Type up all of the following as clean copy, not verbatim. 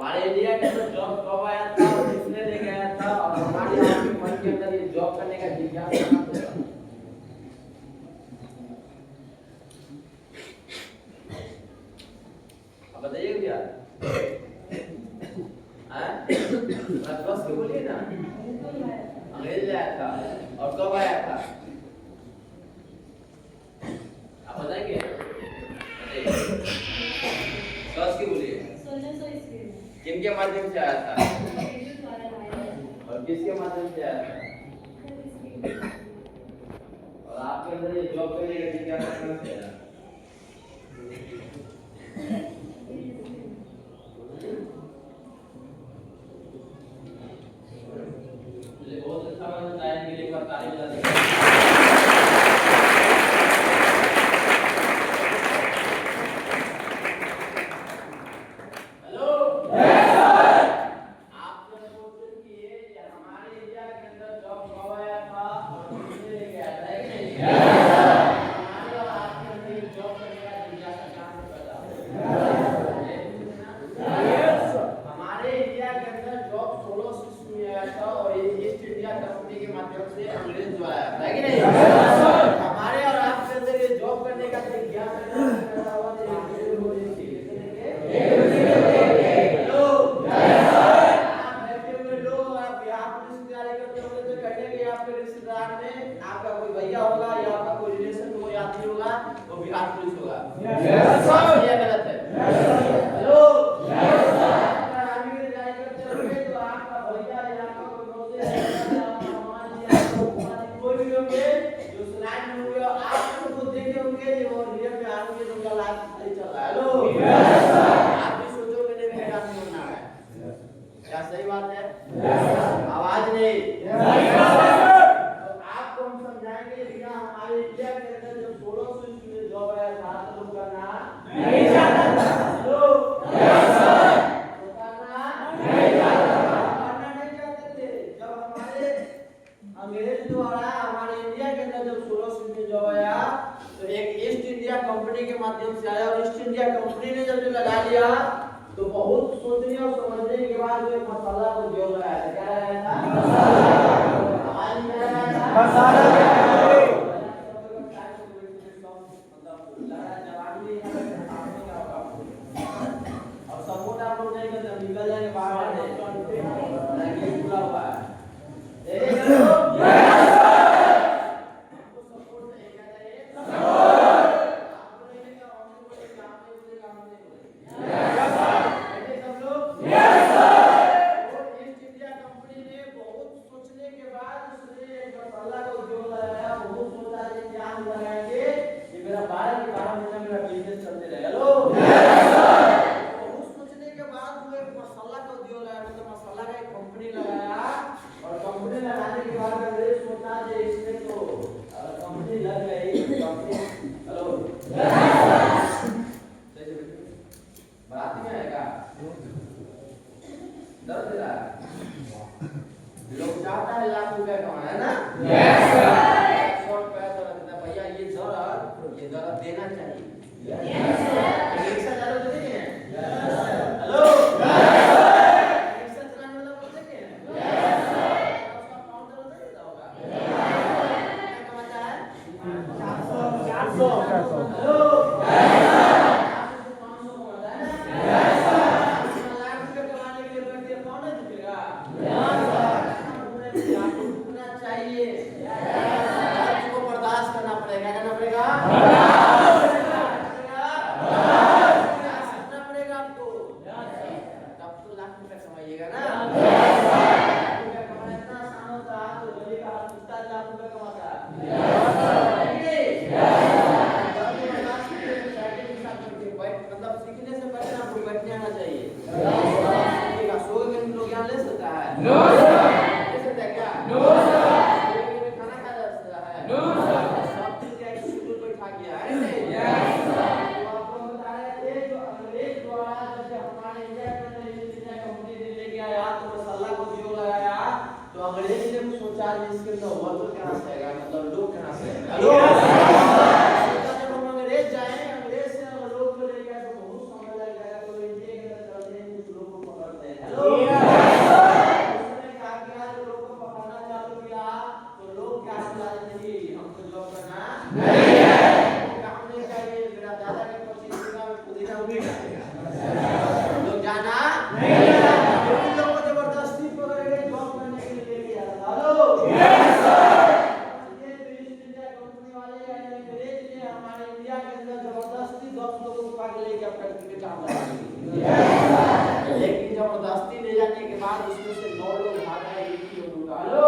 हमारे इंडिया के अंदर जॉब कब आया था और किसने लेके आया था और हमारे आपके मन के अंदर ये जॉब करने का जिज्ञासा कहाँ से था? अब बताइए भैया। बस के बोलिए ना। अंग्रेज आया था और कब आया था? आप बताएंगे? बस के बोलिए। 1600 ईस्वी में। किनके माध्यम से आया था? और किसके माध्यम से आया था? और आपके अंदर ये जॉब करने का जिज्ञासा कहाँ से आया? बहुत अच्छा बना है के लिए एक बार ताली बजा दें। Hello yes sir. आपने क्वेश्चन किए कि हमारे इंडिया के अंदर जॉब कब आया था और किसने लेके आया था कि नहीं? Yes sir. हमारे और आपके अंदर जॉब करने का जिज्ञासा कहाँ से पैदा हुआ? Yes sir. हमारे इंडिया के अंदर जॉब 1600 ईस्वी में आया था और ये ईस्ट इंडिया कंपनी के माध्यम से अंग्रेज द्वारा आया था कि नहीं? हमारे और आपके अंदर ये जॉब करने का जिज्ञासा पैदा हुआ तो हेलो यस सर। आप बैठे हुए लोग आप बिहार पुलिस की तैयारी करते होंगे तो कहेंगे आपके रिश्तेदार में आपका कोई भैया होगा या आपका कोई रिलेशन में कोई आदमी होगा वो बिहार पुलिस होगा। Yes sir. ये गलत है। Hello yes sir. आप आर्मी की तैयारी करते होंगे तो आपका भैया या आपका कोई दोस्त या आपका मामा जी या आपका कोई भी होंगे जो स्लाइड में होंगे और आप उसको देखे होंगे जो रियल में आर्मी के उनका लाइफ नहीं चल रहा है। Hello yes sir. आप भी सोचोगे नहीं मेरा आर्मी बनना है। क्या सही बात है? Yes sir. आवाज नहीं। Yes sir. तो आपको हम समझाएंगे भैया हमारे इंडिया के अंदर जो 1600 ईस्वी में जॉब आया था तो लोग करना नहीं चाहता था। Hello yes sir. तो करना नहीं चाहता था। करना नहीं चाहते थे। जब हमारे अंग्रेज द्वारा हमारे इंडिया के अंदर जब 1600 ईस्वी में जॉब आया तो एक ईस्ट इंडिया कंपनी के माध्यम से आया और ईस्ट इंडिया कंपनी ने जब लगा लिया तो बहुत सोचने और समझने के बाद वो एक मसाला को जोड़ लगाया था। क्या लगाया था? आवाज में लगाया था मसाला। और सपोर्ट आप लोग नहीं करते निकल जाएंगे बाहर पूरा हुआ है। लोग चाहता है लाख रुपए कमाना है ना? Yes sir. 100 रुपए तो रखता भैया ये जरा देना चाहिए। Yes sir. रिक्शा चालू तो नहीं है? Yes sir. Hello yes sir. Rickshaw चलाने वाला बोलते हैं? Yes sir. उसका काउंटर होता है कितना होगा? Yes sir. कितना कमाता है? 400। Hello yes sir. 500 कमाता है ना? Yes sir. लाख रुपए कमाने के लिए बैठे कौन है झुकेगा? Yes sir. चाहिए को बर्दाश्त करना पड़ेगा। करना पड़ेगा आपको तब तो लाख रुपए कमाइएगा ना। कमाना इतना आसान होता है तो गली का हर 50 लाख रुपए कमाता है। मतलब सीखने से पहले आपको बैठने आना चाहिए। सो के लोग ज्ञान ले सकता है? No sir. ले सकता है क्या? No sir. खाना खा सकता है? No sir. सब चीज का एक शेड्यूल बैठा गया है नहीं? Yes sir. तो आपको बता रहे थे जो अंग्रेज द्वारा जब हमारे इंडिया के अंदर ईस्ट इंडिया कंपनी ने लेके आया तो मसाला को जो लगाया तो अंग्रेज ने सोचा इसके अंदर वर्कर कहां से आएगा मतलब लोग कहां से आएगा? हेलो जब हम अंग्रेज जाए अंग्रेज से लोग को लेके आए तो बहुत समय लग जाएगा तो इंडिया के अंदर चलते हैं कुछ लोग को पकड़ बाद उसमें से 9 लोग भाग आए, एक ही लोग रुका। हेलो,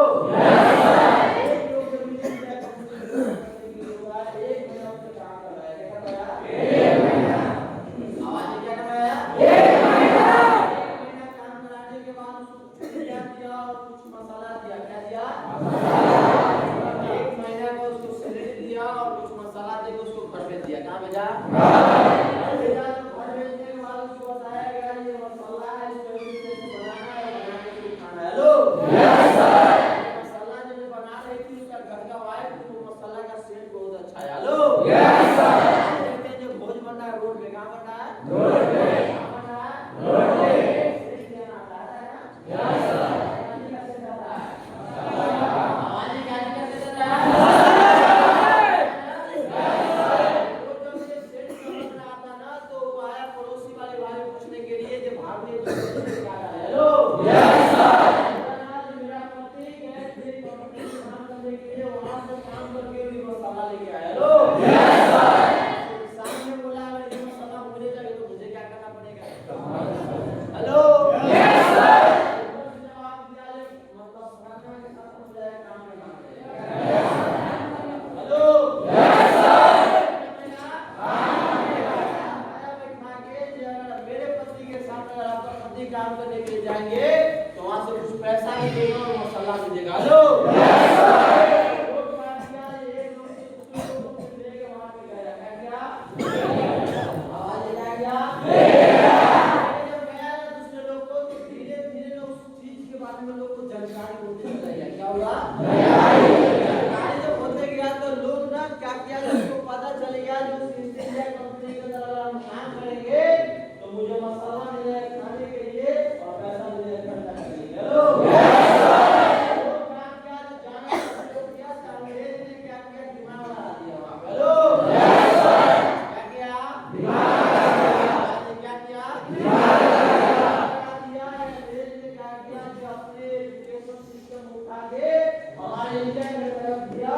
एक लोग जब मिले इंडिया कंपनी करने के लिए हुआ, 1 महीना उसने काम कर रहा है। क्या कर रहा है? 1 महीना। आवाज नहीं, क्या कर रहा है? 1 महीना। 1 महीना काम कराने के बाद उसको कुछ क्या दिया और कुछ मसाला दिया। क्या दिया? मसाला। 1 महीना का उसको सैलरी दिया और कुछ मसाला देकर उसको घर भेज दिया। कहाँ भेजा? घर भेजा। घर भेजने के बाद उसको बताया गया ये मसाला है, इसको कैसे बनाना है, बना के फिर खाना है। Hello, yes sir. मसाला जब बना रही थी उसका घर का वाइफ, तो मसाला का सेंट बहुत अच्छा है। Hello, yes sir. देखते हैं जो भोज बन रहा है रोड पे, कहाँ बन रहा है? रोड पे। कहाँ बन रहा है? रोड पे। सेंट क्या आता है ना? Yes sir. पानी का सेंट आता है। आवाज क्या कैसे आता है? काम करने के लिए जाएंगे तो वहां से कुछ पैसा भी देगा और मसाला भी देगा। Hello, yes sir. लोग बात किया, एक लोग से दूसरे लोग को लेके वहां पे गया। क्या आवाज आ गया? जब गया ना दूसरे लोग को, तो धीरे धीरे उस चीज के बारे में लोग को जानकारी होती चली गई। क्या हुआ? जानकारी जब होते गया तो लोग ना क्या किया, उसको पता चल गया जो इंडिया कंपनी के अंदर हम काम करेंगे तो मुझे मसाला मिलेगा खाने के लिए और पैसा मिलेगा खर्चा करने के लिए। Hello, yes sir. लोग काम क्या जाना लोग क्या अंग्रेज ने क्या किया, दिमाग लगा दिया वहां पे। Hello, yes sir. क्या किया? दिमाग लगा दिया। क्या किया? दिमाग लगा दिया। अंग्रेज ने क्या किया कि अपने एजुकेशन सिस्टम उठा के हमारे इंडिया की तरफ दिया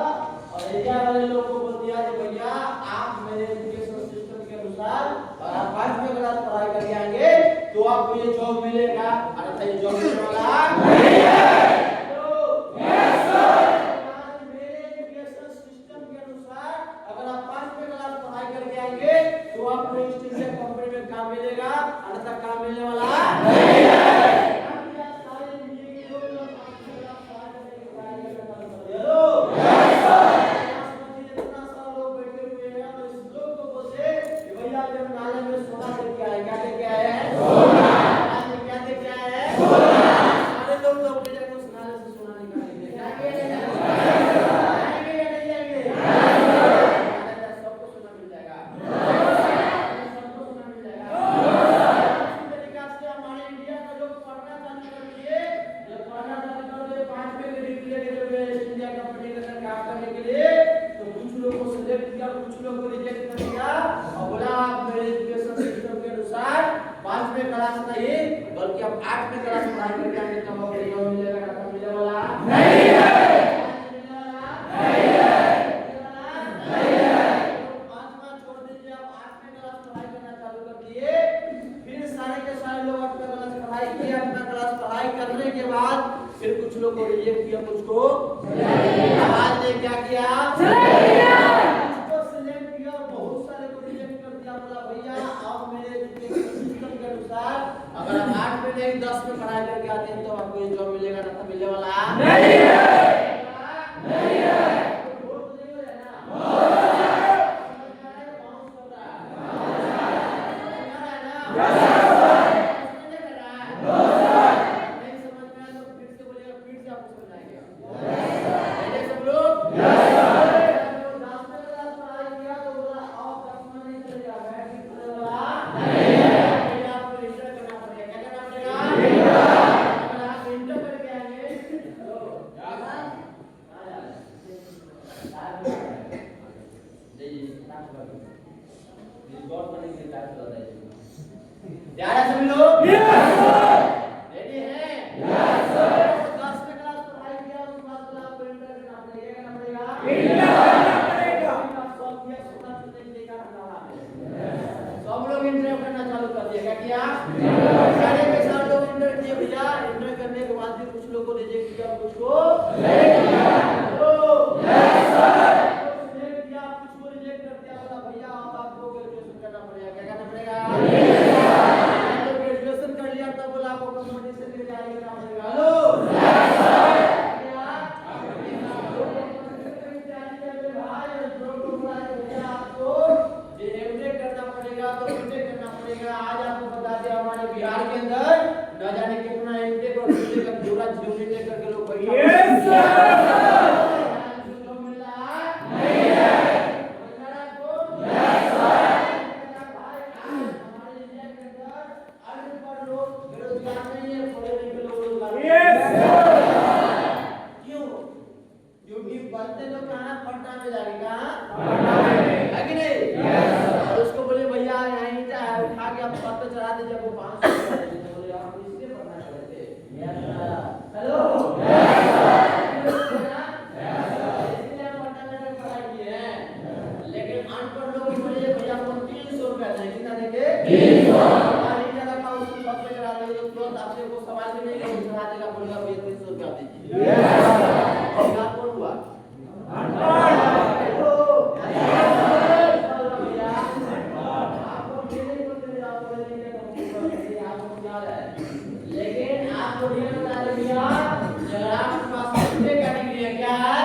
और इंडिया वाले लोगों को बोल दिया कि भैया आप मेरे एजुकेशन सिस्टम के अनुसार और आप 5वीं क्लास पढ़ाई करके आएंगे तो आपको ये जॉब मिलेगा। अरे ये जॉब मिलने वाला नहीं है। तो यस सर। मेरे एजुकेशन सिस्टम के अनुसार अगर आप 5वीं क्लास पढ़ाई करके आएंगे तो आपको ईस्ट इंडिया कंपनी में काम मिलेगा, अन्यथा काम मिलने वाला नहीं है। कुछ लोग को रिजेक्ट कर दिया और बोला आप मेरे एजुकेशन सिस्टम के अनुसार 5वीं क्लास नहीं बल्कि आप 8वीं क्लास पढ़ाई करके आएंगे तब आपको जॉब मिलेगा। क्या मिलने वाला नहीं है? नहीं है। नहीं है। 5वां छोड़ दीजिए, आप 8वीं क्लास पढ़ाई करना चालू कर दिए। फिर सारे के सारे लोग 8वीं क्लास पढ़ाई किए। 8वीं क्लास पढ़ाई करने के बाद फिर कुछ लोग को रिजेक्ट किया, कुछ को आवाज ने क्या किया? अगर आप 8 में नहीं 10 में पढ़ाई करके आते हैं तो आपको ये जॉब मिलेगा, ना तो मिलने वाला नहीं है। नहीं है। वोट नहीं हो रहा है ना? हो रहा है। समझ में आ रहा है? बाउंस कर रहा है। समझ में आ रहा है ना? Yes sir. समझ में आ रहा है? No sir. नहीं समझ में आया तो फिर से बोलिएगा, फिर से आपको समझ आएगा। Yes sir. है सब लोग? Yes sir. जो 10 में क्लास पढ़ाई किया तो बोला और 10 में नहीं चलेगा, बैठ के वाला नहीं है। तैयार है सभी लोग? Yes sir. रेडी हैं? Yes sir. 10 में क्लास पढ़ाई किया उसके बाद आपको इंटर करना पड़ेगा। करना पड़ेगा? इंटर करना पड़ेगा। सब किया, सुना सुनने देखा रहा। सब लोग इंटर करना चालू कर दिया। क्या किया? सारे के सारे लोग इंटर किए भैया। इंटर लोग को रिजेक्ट किया, कुछ को सिलेक्ट किया। Yes sir. सिलेक्ट किया, कुछ को रिजेक्ट कर दिया। बोला भैया अब आपको ग्रेजुएशन करना पड़ेगा। क्या करना पड़ेगा? ग्रेजुएशन कर लिया तब बोला आपको कंपटीशन के लिए तैयारी करना पड़ेगा। Hello yes sir. आज आपको बता दें हमारे बिहार के अंदर न जाने कितना एमटेक और बीटेक का जोड़ा जियोमेट्रिक करके लोग बैठे हैं। Yes sir. जो मिल रहा है नहीं है। मिल रहा है तो यस सर। भाई हमारे इंडिया के अंदर अनपढ़ लोग बेरोजगार नहीं है, पढ़े लिखे लोग रोजगार। Yes sir. क्यों? क्योंकि पढ़ते लोग कहाँ पटना में जाके कहाँ है कि नहीं? यस। उसको बोले भैया यहाँ उठा के आप पद पे चढ़ा दीजिए, वो 500 रुपया दे दीजिए। बोले आप इसलिए पढ़ना चाहते थे? Yes sir. Hello yes sir. इसलिए हम पढ़ना चाहते पढ़ाई किए हैं। लेकिन अनपढ़ लोग बोले भैया आपको 300 रुपया देंगे। कितना देंगे? 300। हमारी ज्यादा का उसको पद पे चढ़ा देंगे तो तुरंत आपसे वो सवाल भी नहीं करेंगे, चढ़ा देगा, बोलेगा भैया 300 रुपया दीजिए। Yes sir. और क्या कौन हुआ? अनपढ़। लेकिन आपको ये बता दिया अगर आपके पास कितने कैटेगरी है, क्या है?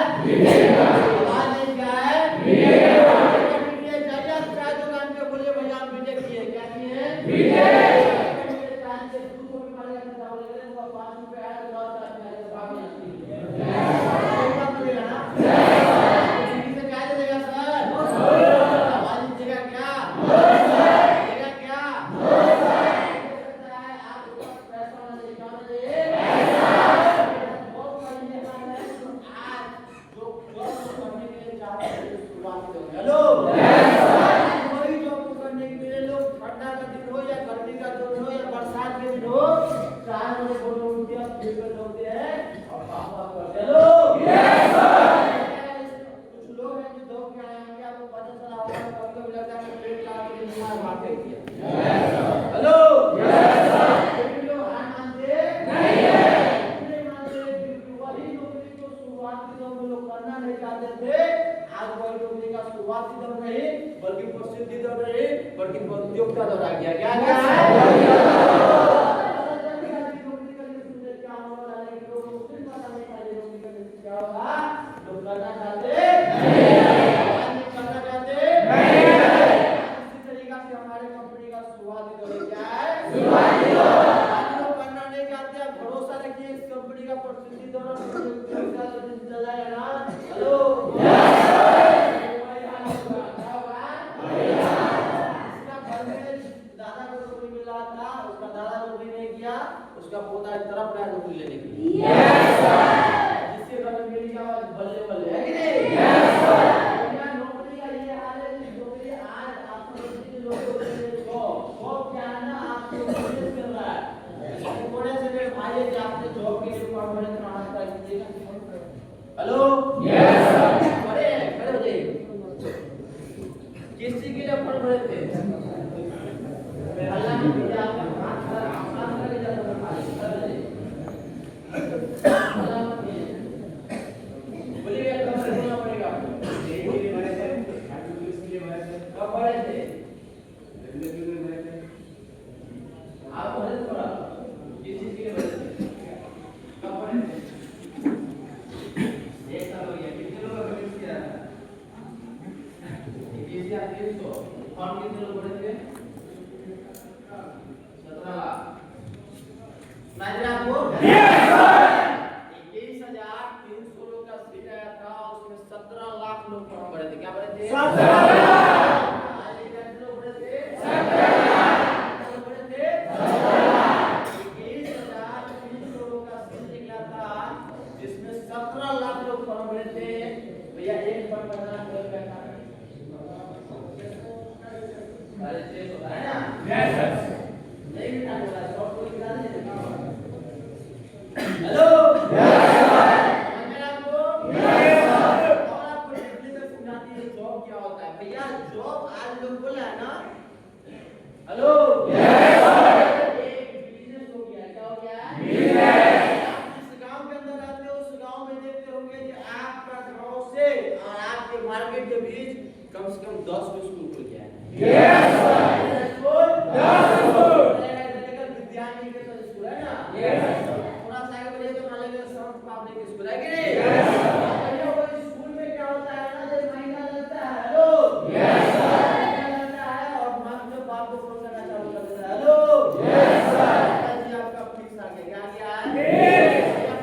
आवाज नहीं क्या है? कैटेगरी है। जाइए चाय दुकान पे बोलिए भैया आप बीटेक किए, क्या किए? बीटेक। चाय से दूध को भी मारेगा तो बोलेंगे वो 5 रुपए है तो 10 रुपए है तो भाग जाएंगे। ये बात बोलेगा ना? किसी से क्या दे देगा सर? आवाज दीजिएगा क्या? देगा क्या? हेलो कोई जॉब करने के लिए लोग ठंडा का दिन हो या गर्मी का दिन हो या बरसात के दिन हो 4 बजे बोलो उठते हैं, फील्ड पे दौड़ते हैं और पापा करते हैं। Hello yes sir. कुछ लोग हैं जो दौड़ के आए हैं, आपको पता चला होगा कभी कभी लगता है पेट का के लिए मार मार के किया। Yes sir. Hello yes sir. लेकिन लोग हार मानते नहीं है, नहीं मानते क्योंकि वही नौकरी को शुरुआती दौर में लोग करना नहीं चाहते थे। आज वही नौकरी का शुरुआती दौर नहीं बल्कि प्रसिद्धि दौर नहीं बल्कि प्रतियोगिता दौर आ गया। क्या क्या है? करना चाहते नहीं करना चाहते नहीं। इसी तरीका से हमारे कंपनी का शुरुआती दौर क्या है? शुरुआती दौर। लोग करना नहीं चाहते, आप भरोसा रखिए इस कंपनी का प्रसिद्धि दौर चल जाएगा ना। हेलो दादा को नौकरी मिल रहा था, उसका दादा नौकरी नहीं किया, उसका पोता एक तरफ गया नौकरी लेने के लिए। Yes sir. जिसके घर में मेरी आवाज बल्ले बल्ले है कि नहीं? Yes sir. नौकरी का ये हाल है कि नौकरी आज आप लोगों के लिए जॉब क्या है ना, आपको बिजनेस मिल रहा है। थोड़े से मेरे भाई है कि आपने जॉब के लिए फॉर्म भरे तो आना चाहिए। Hello yes sir. खड़े हो जाइए। किस चीज के लिए फॉर्म भरे थे? अल्लाह ने भेजा आपका हाथ आसान करके जाता है। बोलिए कब से बोलना पड़ेगा आपको? कब भरे थे? आप भरे थे थोड़ा किस चीज के लिए भरे थे? कब भरे थे? एक साल हो गया। कितने लोग भरे थे? 21,300। फॉर्म कितने लोग भरे थे? 17 लाख। नाइट आपको? Yes sir. 21,300 लोग का सीट आया था, उसमें 17 लाख लोग फॉर्म भरे थे। क्या भरे थे? 17 लाख। आज कितने लोग भरे थे? 17 लाख। कितने भरे थे? 17 लाख। 21,300 लोग का सीट निकला था, जिसमें 17 लाख लोग फॉर्म भरे थे। भैया एक फॉर्म भरना पड़ेगा था। अरे चेक होता है ना? Yes sir. नहीं बिठा बोला शॉर्ट को निकाल दीजिए। थोड़ा सा आगे बढ़िए तो मान लेंगे साउंड पब्लिक स्कूल है कि नहीं? स्कूल में क्या होता है ना, जब महीना लगता है, हेलो यस सर, लगता है और मंथ में बाप को फोन करना चालू कर देता है, हेलो यस सर, जी आपका फीस आ गया, क्या है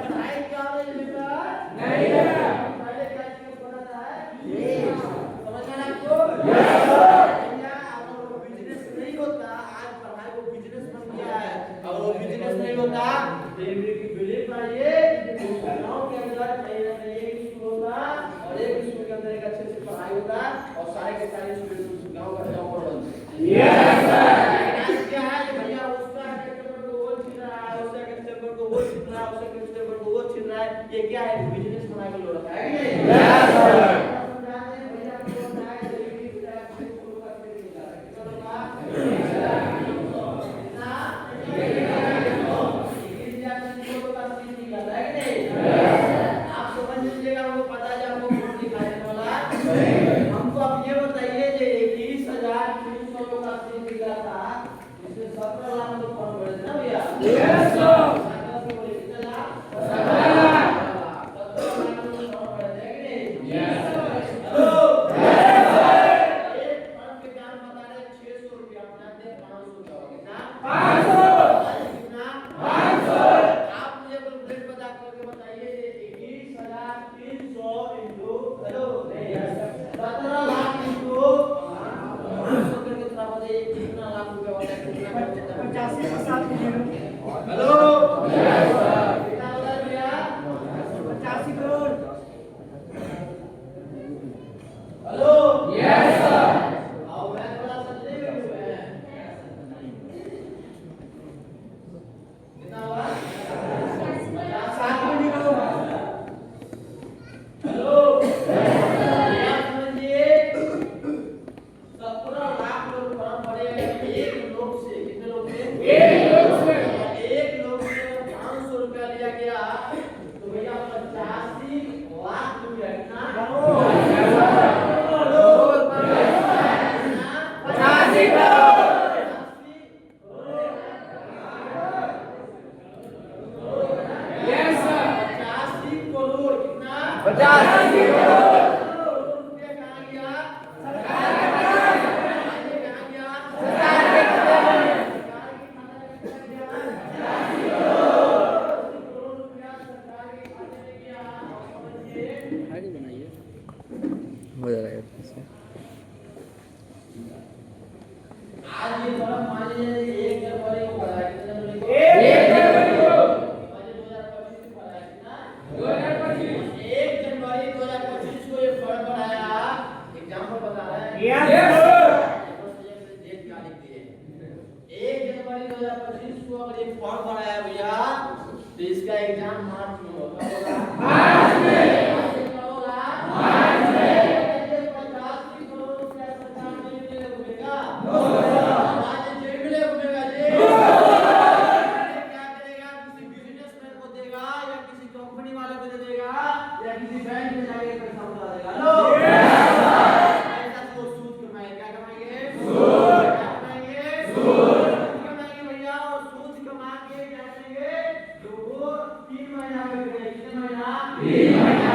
पढ़ाई क्या हो रही बेटा? नहीं है, पहले क्या चीज पढ़ा है? समझ में आपको? Yes sir. आप लोगों को बिजनेस नहीं होता, आज पढ़ाई को बिजनेस बन गया है, और वो बिजनेस नहीं होता रेलवे की बिल्डिंग बनाइए, गांव के अंदर एक स्कूल होता और एक स्कूल के अंदर एक अच्छे से पढ़ाई होता और सारे के सारे स्टूडेंट गांव का टॉपर बनते। Yes sir. क्या है भैया, उसका टेबल को वो छीन रहा है, उसका टेबल को वो छीन रहा है, उसका टेबल को वो छीन रहा है, ये क्या है? बिजनेस बना के लो रखा है कि नहीं? Yes sir. समझाते हैं भैया को होता है रेलवे की तरह से स्कूल का खेल निकाला है, कितना आप समझ लीजिएगा, वो पता है आपको कौन दिखाने वाला है। हमको आप ये बताइए कि 21,300 लोग का सीट निकला था, इसमें 17 लाख लोग फॉर्म भरे थे ना भैया? Yes sir. कितने लाख? 17 लाख। 17 लाख लोग फॉर्म भरे थे कि नहीं? Yes sir. Hello yes sir. एक फॉर्म के दाम बता रहे 600 रुपया, आप जानते हैं 500 का कितना? 500। कितना? 500। आप मुझे कैलकुलेट बता करके बताइए 21,300 इंटू हेलो 17 लाख इंटू 500 करके थोड़ा बताइए कितना लाख रुपए होता है? कितना 85 के साथ हेलो यस सर। कितना होता है भैया? 85 करोड़। Hello yes sir. आओ मैं थोड़ा समझने में हूं मैं। कितना हुआ? 50 में निकलो। हेलो भैया समझिए 17 लाख लोग फॉर्म भरे एक लोग से, कितने लोग से? एक लोग से। एक लोग से 500 रुपया लिया गया, तो भैया 85 लाख रुपया कितना? 85 करोड़। Yes sir. 85 करोड़ कितना? 85 करोड़ रुपया कहाँ गया? सरकार के खाते में। कहाँ गया? सरकार के खाते में। सरकार के खाते में कितना गया? 85 करोड़ रुपया सरकार के खाते में गया। और समझिए आगे बनाइए, हो जाएगा इससे। आज ये फॉर्म मान लीजिए 1 जनवरी को भरा है, कितने जनवरी को? 1 जनवरी को। आज 2025 को भरा है, कितना? 2025। 1 जनवरी 2025 को ये फॉर्म भराया, एग्जांपल बता रहा है। Yes sir. डेट क्या लिख दिए? 1 जनवरी 2025 को अगर ये फॉर्म भराया भैया, तो इसका एग्जाम मार्च में होगा। मार्च में। होगा मार्च में। 85 करोड़ रुपया सरकार ने मिलेगा घूमेगा? आज जेल में घूमेगा जी? क्या करेगा? किसी बिजनेसमैन को देगा या किसी कंपनी वाले को दे देगा या किसी बैंक में जाके पैसा उठा देगा? हेलो पैसा तो सूद कमाएंगे। क्या कमाएंगे? सूद। क्या कमाएंगे? सूद कमाएंगे भैया। और सूद कमा के क्या करेंगे? तो वो 3 महीना में कितने महीना? 3 महीना।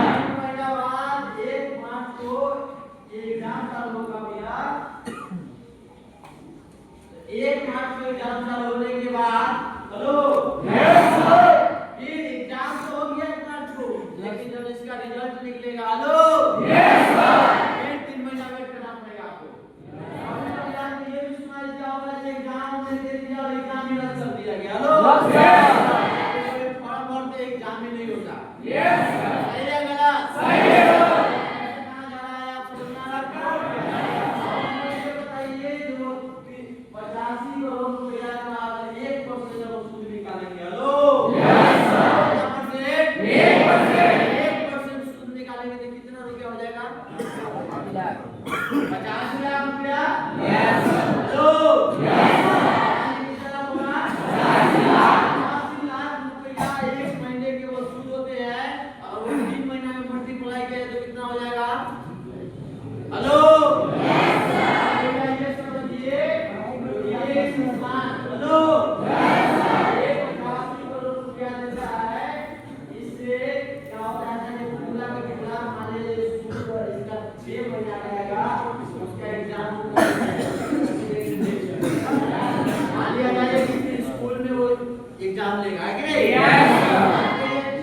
एग्जाम लेगा है कि नहीं? यस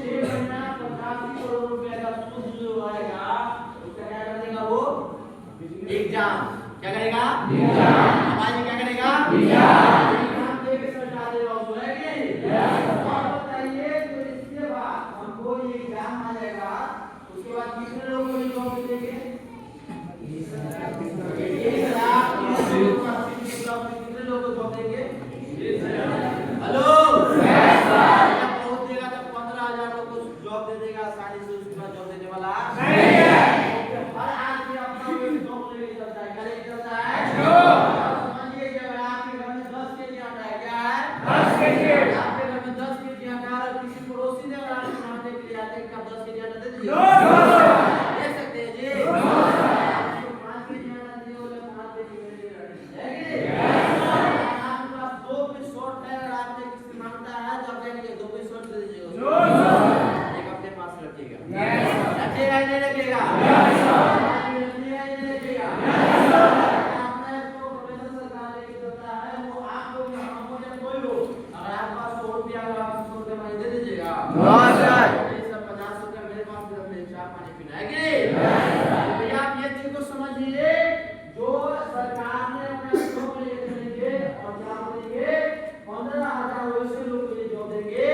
6 महीना 85 करोड़ रुपए का सूद जो आएगा उसका क्या कर देगा वो एग्जाम क्या करेगा एग्जाम हमारी क्या करेगा एग्जाम दे के सरकार देगा उसको है कि नहीं? और बताइए तो इसके बाद हमको ये एग्जाम आ जाएगा उसके बाद कितने लोगों को जॉब मिलेंगे? 1,00,000 कितने लोगों को जॉब देंगे? हेलो बहुत देगा तो 15,000 लोगों को जॉब दे देगा 450 उसके बाद जॉब देने वाला नहीं है। हर आदमी अपना जॉब लेके चलता है क्या लेके चलता है? समझिए कि अगर आपके घर में 10 केजी आटा है क्या है 10 केजी आपके घर में 10 केजी आटा और किसी पड़ोसी ने अगर आपको खाने के लिए आटे का 10 केजी आटा दे दीजिए दे सकते हैं जी 5 केजी आटा दे बोले 5 केजी है कि नहीं? आपके पास 2 पीस शॉर्ट है अगर आपने किसी मांगता है तो आप कहेंगे 2 पीस शॉर्ट दे दीजिए एक अपने पास रखिएगा रखिएगा नहीं रखिएगा रखिएगा नहीं रखिएगा आपने तो प्रोफेसर सरकार लेके चलता है वो आपको भी हमको या कोई हो अगर आपके पास 100 रुपया अगर आप 100 रुपया दे दीजिएगा ये सब 50 रुपया मेरे पास भी हमने चाय पानी पीना है कि नहीं? भैया आप ये चीज को समझिए जो सरकार ने अपने जॉब लेके चलेंगे और क्या बोलेंगे 15,000 वैसे लोग को ये जॉब देंगे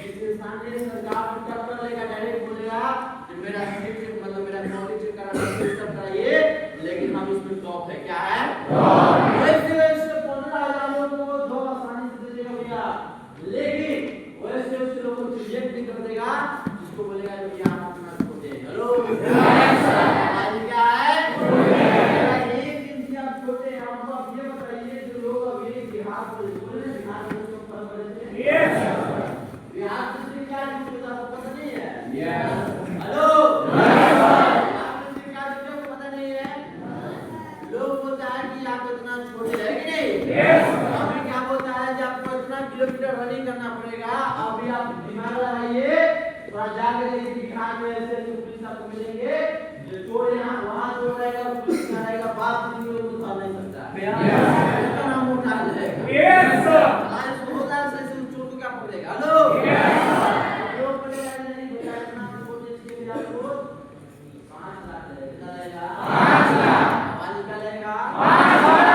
जिस इंसान ने सरकार को टक्कर लेगा डायरेक्ट बोलेगा कि मेरा सीट मतलब मेरा नौकरी चेक कराना सिस्टम कराइए लेकिन हम इसमें टॉप है क्या है टॉप वैसे वैसे 15,000 लोगों को जॉब आसानी से दे देगा भैया लेकिन वैसे वैसे लोगों को रिजेक्ट भी कर देगा जिसको बोलेगा कि भैया आप अपना छोटे हेलो आज क्या है एक दिन से आप छोटे हैं हमको आप ये बताइए जो लोग अभी बिहार पुलिस बोले बिहार पुलिस को पढ़ रहे थे यस बिहार पुलिस में क्या ड्यूटी होता है पता नहीं है यस हेलो बिहार पुलिस में क्या ड्यूटी है पता नहीं है लोग बोलता है कि आप इतना छोटे हैं कि नहीं यस अभी क्या बोलता है कि आपको इतना किलोमीटर रनिंग करना पड़ेगा अभी आप दिमाग लगाइए थोड़ा जाकर देखिए बिहार में ऐसे पुलिस आपको मिलेंगे जो चोर यहाँ वहाँ चोर रहेगा पुलिस यहाँ रहेगा बाप दिन में वो उठा नहीं सकता इसका नाम उठा जाएगा यस हमारे समुदाय से चोर को क्या पकड़ेगा हेलो चोर पकड़ेगा नहीं बेटा इतना पुलिस के लिए आपको 5 लाख कितना रहेगा 5 लाख आवाज निकालेगा 5 लाख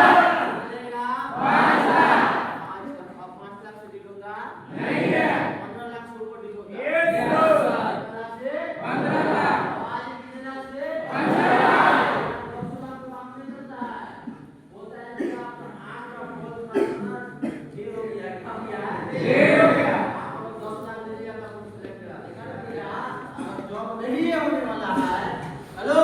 निकालेगा 5 लाख 5 लाख से डील होगा नहीं है 15 लाख से ऊपर डील होगा यस 15 लाख आवाज कितना से 15 लाख 10 लाख तो काम नहीं करता है बोलता है कि आपका 8 का बोल ढेर हो गया कम गया ढेर हो गया आपको 10 लाख दे दिया तो सिलेक्ट करा देगा जॉब नहीं होने वाला है हेलो